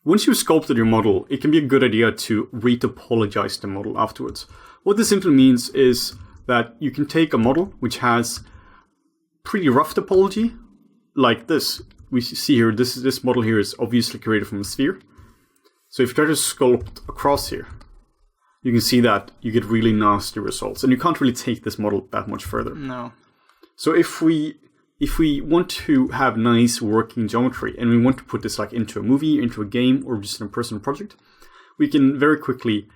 once you've sculpted your model, it can be a good idea to retopologize the model afterwards. What this simply means is that you can take a model which has pretty rough topology, like this. We see here, this model here is obviously created from a sphere. So if you try to sculpt across here, you can see that you get really nasty results. And you can't really take this model that much further. No. So if we want to have nice working geometry and we want to put this like into a movie, into a game, or just in a personal project, we can very quickly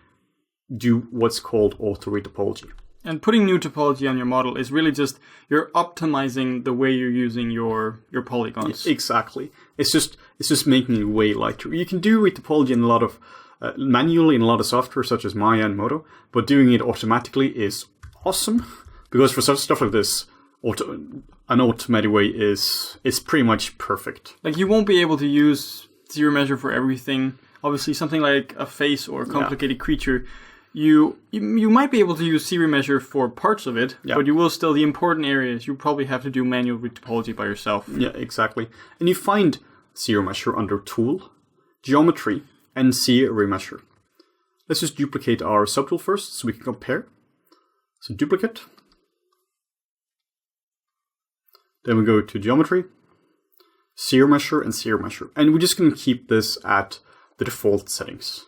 do what's called auto retopology. And putting new topology on your model is really just, you're optimizing the way you're using your polygons. Yeah, exactly. It's just making it way lighter. You can do retopology in a lot of manually in a lot of software such as Maya and Modo, but doing it automatically is awesome, because for such stuff like this, an automated way is pretty much perfect. Like, you won't be able to use zremesher for everything. Obviously, something like a face or a complicated creature, you might be able to use zremesher for parts of it, but you will still, the important areas, you probably have to do manual retopology by yourself. Yeah, exactly. And you find zremesher under Tool, Geometry, and zremesher. Let's just duplicate our subtool first so we can compare. So duplicate. Then we go to Geometry, zremesher, and zremesher. And we're just going to keep this at the default settings.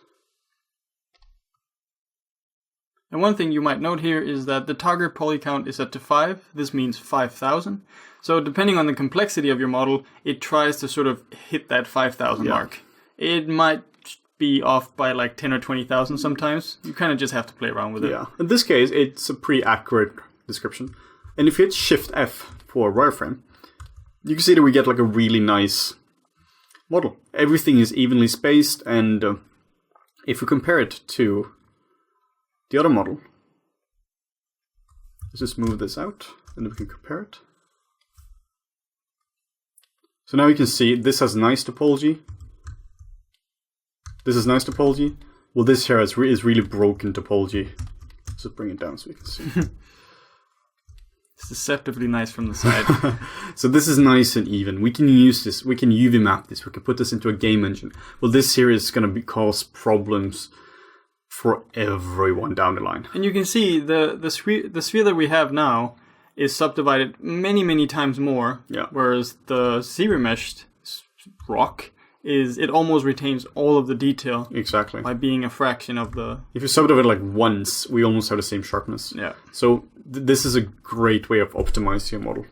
And one thing you might note here is that the target poly count is set to 5. This means 5,000. So depending on the complexity of your model, it tries to sort of hit that 5,000 mark. It might be off by like 10 or 20,000 sometimes. You kind of just have to play around with it. Yeah, in this case, it's a pretty accurate description. And if you hit Shift F for wireframe, you can see that we get like a really nice model. Everything is evenly spaced, and if we compare it to the other model, let's just move this out, and then we can compare it. So now you can see this has nice topology. This is nice topology. Well, this here is really broken topology. Let's just bring it down so we can see. It's deceptively nice from the side. So this is nice and even. We can use this. We can UV map this. We can put this into a game engine. Well, this here is going to cause problems for everyone down the line. And you can see the sphere that we have now is subdivided many times more. Yeah. Whereas the zremeshed rock it almost retains all of the detail. Exactly. By being a fraction of the... If you subdivide it like once, we almost have the same sharpness. Yeah. So this is a great way of optimizing your model.